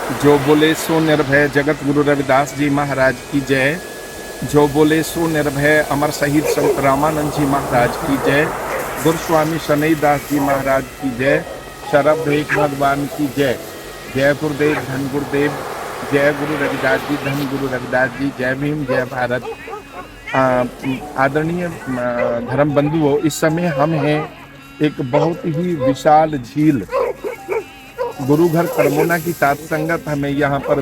जो बोले सो निर्भय जगत गुरु रविदास जी महाराज की जय। जो बोले सो निर्भय अमर शहीद संत रामानंद जी महाराज की जय। गुरु स्वामी शनईदास जी महाराज की जय। शरभ एक भगवान की जय। जय गुरुदेव धन गुरुदेव। जय गुरु रविदास जी धन गुरु रविदास जी। जय भीम जय भारत। आदरणीय धर्म बंधुओं, इस समय हम हैं एक बहुत ही विशाल झील गुरु घर करमोना की साथ संगत हमें यहाँ पर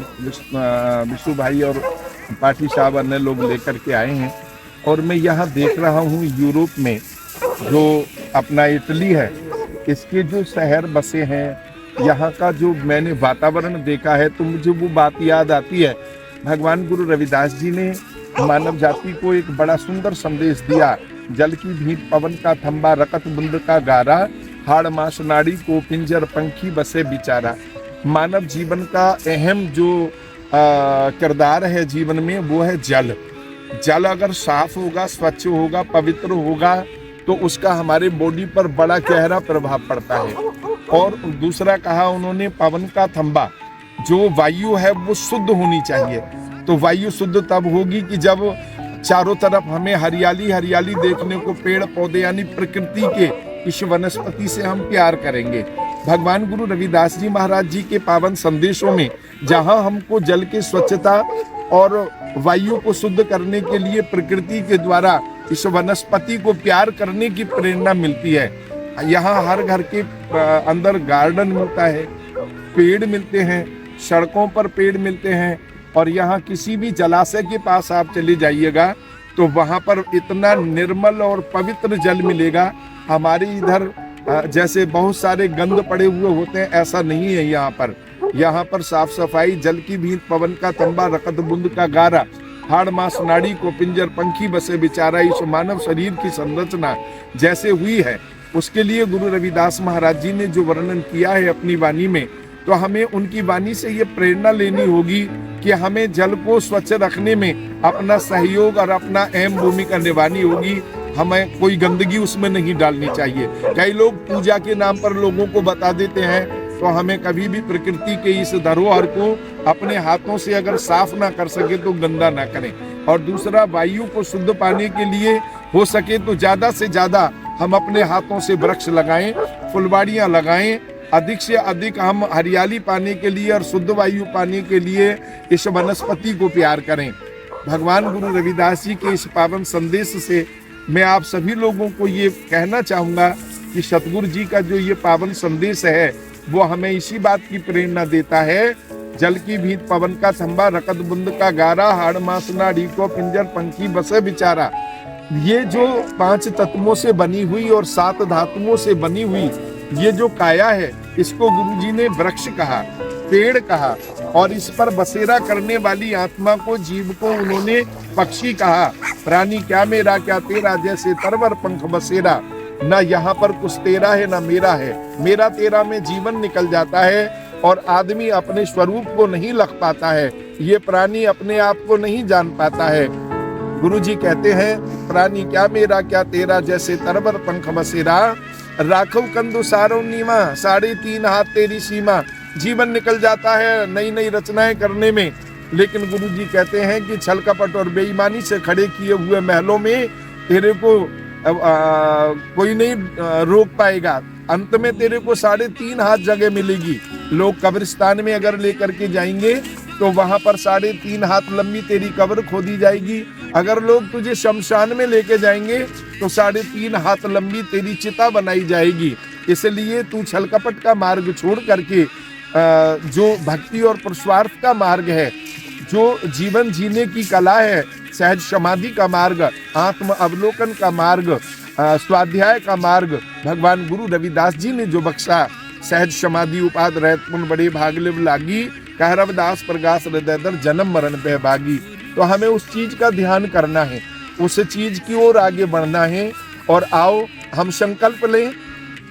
विशु भाई और पाठी साहब अन्य लोग लेकर के आए हैं। और मैं यहाँ देख रहा हूँ यूरोप में जो अपना इटली है, इसके जो शहर बसे हैं, यहाँ का जो मैंने वातावरण देखा है तो मुझे वो बात याद आती है। भगवान गुरु रविदास जी ने मानव जाति को एक बड़ा सुंदर संदेश दिया। जल की भीत पवन का थंबा रकत बुंद का गारा, हाड़ मास नाड़ी को पिंजर पंखी बसे बिचारा। मानव जीवन का अहम जो किरदार है जीवन में वो है जल। जल अगर साफ होगा, स्वच्छ होगा, पवित्र होगा तो उसका हमारे बॉडी पर बड़ा गहरा प्रभाव पड़ता है। और दूसरा कहा उन्होंने पवन का थंबा, जो वायु है वो शुद्ध होनी चाहिए। तो वायु शुद्ध तब होगी कि जब चारों तरफ हमें हरियाली हरियाली देखने को, पेड़ पौधे यानी प्रकृति के इस वनस्पति से हम प्यार करेंगे। भगवान गुरु रविदास जी महाराज जी के पावन संदेशों में जहां हमको जल की स्वच्छता और वायु को शुद्ध करने के लिए प्रकृति के द्वारा इस वनस्पति को प्यार करने की प्रेरणा मिलती है। यहाँ हर घर के अंदर गार्डन मिलता है, पेड़ मिलते हैं, सड़कों पर पेड़ मिलते हैं। और यहाँ किसी भी जलाशय के पास आप चले जाइएगा तो वहाँ पर इतना निर्मल और पवित्र जल मिलेगा। हमारे इधर जैसे बहुत सारे गंद पड़े हुए होते हैं, ऐसा नहीं है यहाँ पर। यहाँ पर साफ सफाई, जल की भीत पवन का तंबा रकत बुंद का गारा, हाड़ मास नाड़ी को पिंजर पंखी बसे बिचारा। इस मानव शरीर की संरचना जैसे हुई है उसके लिए गुरु रविदास महाराज जी ने जो वर्णन किया है अपनी वाणी में, तो हमें उनकी वाणी से ये प्रेरणा लेनी होगी कि हमें जल को स्वच्छ रखने में अपना सहयोग और अपना अहम भूमिका निभानी होगी। हमें कोई गंदगी उसमें नहीं डालनी चाहिए। कई लोग पूजा के नाम पर लोगों को बता देते हैं, तो हमें कभी भी प्रकृति के इस धरोहर को अपने हाथों से अगर साफ ना कर सके तो गंदा ना करें। और दूसरा, वायु को शुद्ध पाने के लिए हो सके तो ज्यादा से ज्यादा हम अपने हाथों से वृक्ष लगाएं, फुलवाड़ियां लगाएं। अधिक से अधिक हम हरियाली पाने के लिए और शुद्ध वायु पाने के लिए इस वनस्पति को प्यार करें। भगवान गुरु रविदास जी के इस पावन संदेश से मैं आप सभी लोगों को ये कहना चाहूँगा कि सतगुरु जी का जो ये पावन संदेश है वो हमें इसी बात की प्रेरणा देता है। जल की भीत पवन का थंबा रकत बुंद का गारा, हाड़ मास नाड़ी को पिंजर पंखी बसे बिचारा। ये जो 5 तत्वों से बनी हुई और 7 धातुओं से बनी हुई ये जो काया है, इसको गुरु जी ने वृक्ष कहा, पेड़ कहा, और इस पर बसेरा करने वाली आत्मा को, जीव को उन्होंने पक्षी कहा। प्राणी क्या मेरा क्या तेरा, जैसे तरवर पंख बसेरा। ना यहाँ पर कुछ तेरा है ना मेरा है, मेरा तेरा में जीवन निकल जाता है और आदमी अपने स्वरूप को नहीं लग पाता है। ये प्राणी अपने आप को नहीं जान पाता है। गुरु जी कहते हैं, प्राणी क्या मेरा क्या तेरा, जैसे तरवर पंख बसेरा। राघव कंदु सारो नीमा, 3.5 हाथ तेरी सीमा। जीवन निकल जाता है नई नई रचनाएं करने में, लेकिन गुरु जी कहते हैं कि छल कपट और बेईमानी से खड़े किए हुए महलों में तेरे को कोई नहीं रोक पाएगा। अंत में तेरे को 3.5 हाथ जगह मिलेगी। लोग कब्रिस्तान में अगर लेकर के जाएंगे तो वहां पर 3.5 हाथ लंबी तेरी कब्र खोदी जाएगी। अगर लोग तुझे शमशान में लेके जाएंगे तो 3.5 हाथ लंबी तेरी चिता बनाई जाएगी। इसलिए तू छल कपट का मार्ग छोड़ करके जो भक्ति और पुरुषार्थ का मार्ग है, जो जीवन जीने की कला है, सहज समाधि का मार्ग, आत्म अवलोकन का मार्ग, स्वाध्याय का मार्ग, भगवान गुरु रविदास जी ने जो बख्शा, सहज समाधि उपाद रहत पुन बड़े भागलिव लागी, कह रविदास प्रकाश हृदय दर जन्म मरण पे भागी। तो हमें उस चीज का ध्यान करना है, उस चीज की ओर आगे बढ़ना है। और आओ हम संकल्प लें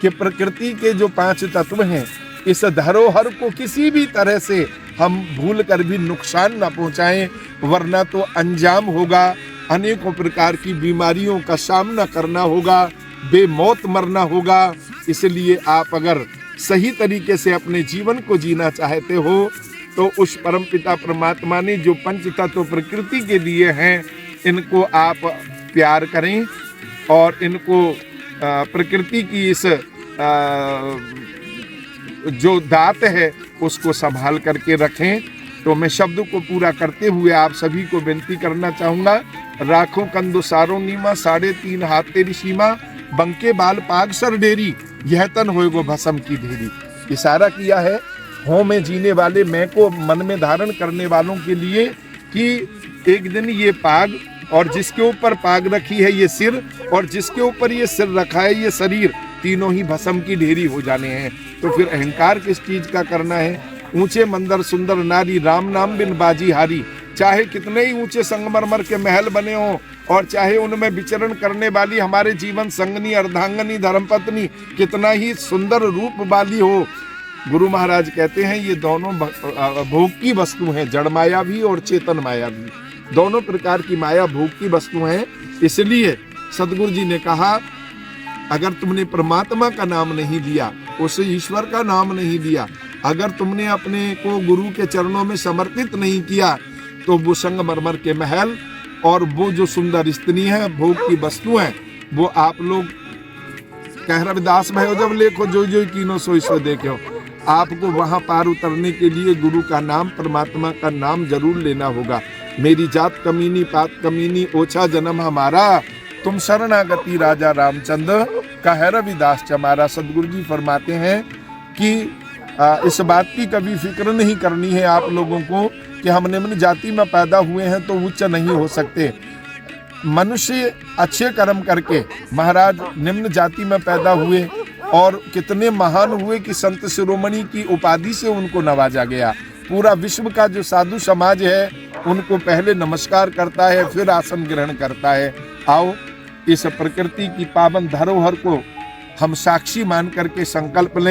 कि प्रकृति के जो 5 तत्व हैं, इस धरोहर को किसी भी तरह से हम भूल कर भी नुकसान न पहुंचाएं, वरना तो अंजाम होगा, अनेकों प्रकार की बीमारियों का सामना करना होगा, बेमौत मरना होगा। इसलिए आप अगर सही तरीके से अपने जीवन को जीना चाहते हो तो उस परम पिता परमात्मा ने जो पंच तत्व प्रकृति के दिए हैं, इनको आप प्यार करें और इनको प्रकृति की इस जो दात है उसको संभाल करके रखें। तो मैं शब्द को पूरा करते हुए आप सभी को विनती करना चाहूँगा। राखो कंदो सारो नीमा, 3.5 हाथ तेरी सीमा, बंके बाल पाग सर डेरी, यह तन होएगो भस्म की ढेरी। इशारा किया है हों में जीने वाले, मैं को मन में धारण करने वालों के लिए कि एक दिन ये पाग, और जिसके ऊपर पाग रखी है ये सिर, और जिसके ऊपर ये सिर रखा है ये शरीर, तीनों ही भस्म की ढेरी हो जाने हैं। तो फिर अहंकार किस चीज का करना है? ऊंचे मंदिर सुंदर नारी, राम नाम बिन बाजी हारी। चाहे कितने ही ऊंचे संगमरमर के महल बने हों और चाहे उनमें विचरण करने वाली हमारे जीवन संगनी, अर्धांगनी, धर्मपत्नी कितना ही सुंदर रूप वाली हो, गुरु महाराज कहते हैं ये दोनों भोग की वस्तु हैं, जड़ माया भी और चेतन माया भी। दोनों प्रकार की माया भोग की वस्तु हैं। इसलिए सदगुरु जी ने कहा अगर तुमने परमात्मा का नाम नहीं लिया, उस ईश्वर का नाम नहीं लिया, अगर तुमने अपने को गुरु के चरणों में समर्पित नहीं किया, तो वो संगमरमर के महल और वो जो सुंदर स्त्री है, भोग की वस्तु है, वो आप लोग कह रविदास भयो जब लेखो जो जो कीनो सोई सो देखो। आपको वहां पार उतरने के लिए गुरु का नाम, परमात्मा का नाम जरूर लेना होगा। मेरी जात कमीनी पात कमीनी, ओछा जन्म हमारा, तुम शरणागति राजा रामचंद्र, कह रविदास चमारा। सदगुरु जी फरमाते हैं कि इस बात की कभी फिक्र नहीं करनी है आप लोगों को कि हम निम्न जाति में पैदा हुए हैं तो उच्च नहीं हो सकते। मनुष्य अच्छे कर्म करके महाराज निम्न जाति में पैदा हुए और कितने महान हुए कि संत शिरोमणि की उपाधि से उनको नवाजा गया। पूरा विश्व का जो साधु समाज है उनको पहले नमस्कार करता है, फिर आसन ग्रहण करता है। आओ इस प्रकृति की पावन धरोहर को हम साक्षी मान करके संकल्प लें।